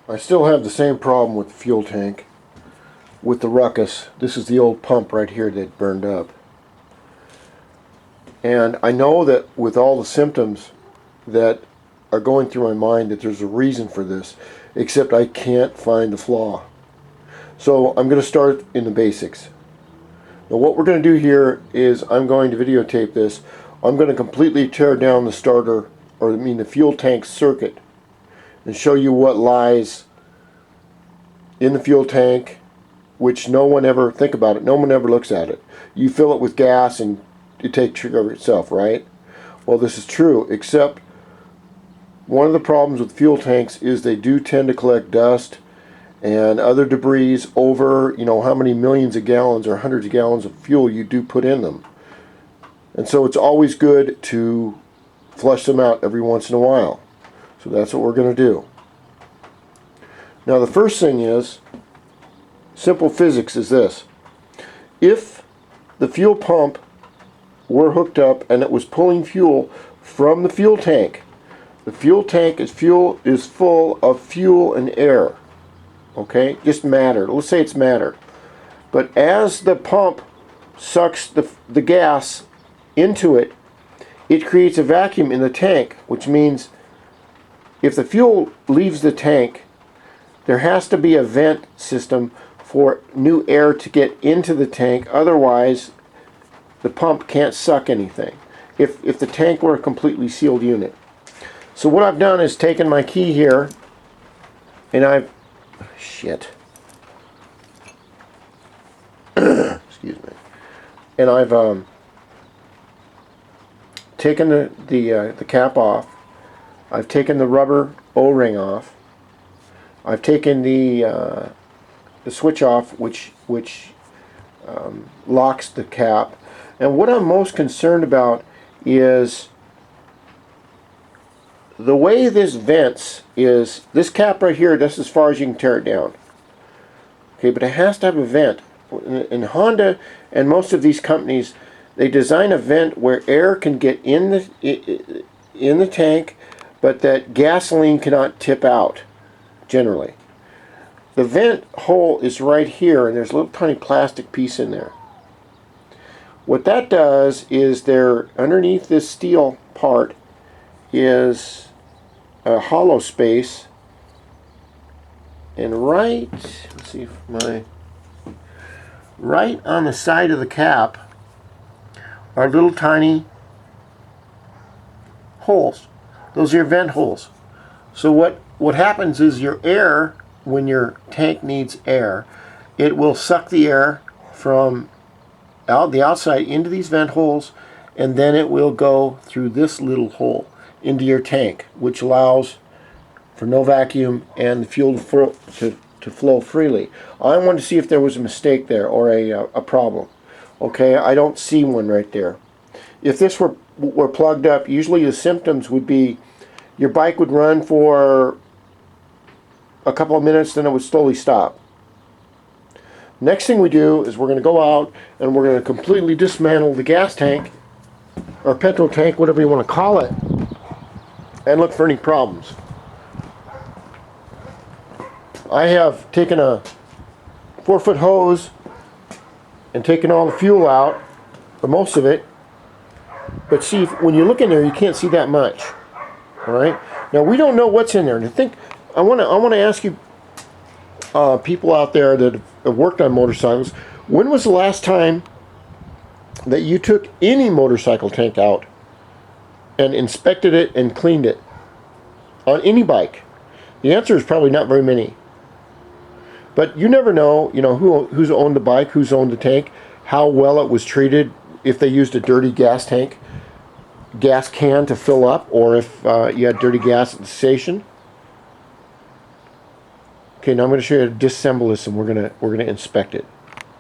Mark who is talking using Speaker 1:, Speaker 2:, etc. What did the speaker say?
Speaker 1: I still have the same problem with the fuel tank with the RUCKUS. This is the old pump right here that burned up. And I know that with all the symptoms that are going through my mind that there's a reason for this, except I can't find the flaw. So I'm going to start in the basics. Now what we're going to do here is I'm going to videotape this. I'm going to completely tear down the starter, or I mean the fuel tank circuit, and show you what lies in the fuel tank, which no one ever, think about it, no one ever looks at it. You fill it with gas and it takes care of itself, right? Well, this is true, except one of the problems with fuel tanks is they do tend to collect dust and other debris over, you know, how many millions of gallons or hundreds of gallons of fuel you do put in them. And so it's always good to flush them out every once in a while. So that's what we're going to do. Now the first thing is, simple physics is this. If the fuel pump were hooked up and it was pulling fuel from the fuel tank, the fuel tank is full of fuel and air. Okay, just matter. Let's say it's matter. But as the pump sucks the gas into it, it creates a vacuum in the tank, which means if the fuel leaves the tank, there has to be a vent system for new air to get into the tank. Otherwise, the pump can't suck anything if the tank were a completely sealed unit. So what I've done is taken my key here, and I've excuse me, and I've taken the cap off. I've taken the rubber O-ring off. I've taken the switch off, which locks the cap. And what I'm most concerned about is the way this vents is, this cap right here, that's as far as you can tear it down. Okay, but it has to have a vent. In Honda and most of these companies, they design a vent where air can get in the tank, but that gasoline cannot tip out, generally. The vent hole is right here, and there's a little tiny plastic piece in there. What that does is there, underneath this steel part, is a hollow space, and right on the side of the cap are little tiny holes. Those are your vent holes. So what happens is your air, when your tank needs air, it will suck the air from the outside into these vent holes, and then it will go through this little hole into your tank, which allows for no vacuum and the fuel to flow freely. I wanted to see if there was a mistake there or a problem. Okay, I don't see one right there. If this were plugged up, usually the symptoms would be your bike would run for a couple of minutes, then it would slowly stop. Next thing we do is we're going to go out and we're going to completely dismantle the gas tank or petrol tank, whatever you want to call it, and look for any problems. I have taken a 4-foot hose and taken all the fuel out, or most of it, but see, when you look in there, you can't see that much. All right. Now we don't know what's in there, and I want to ask you, people out there that have worked on motorcycles, when was the last time that you took any motorcycle tank out and inspected it and cleaned it on any bike? The answer is probably not very many. But you never know, who's owned the bike, who's owned the tank, how well it was treated, if they used a dirty gas can to fill up, or if you had dirty gas at the station. Okay, now I'm going to show you how to disassemble this, and we're gonna inspect it.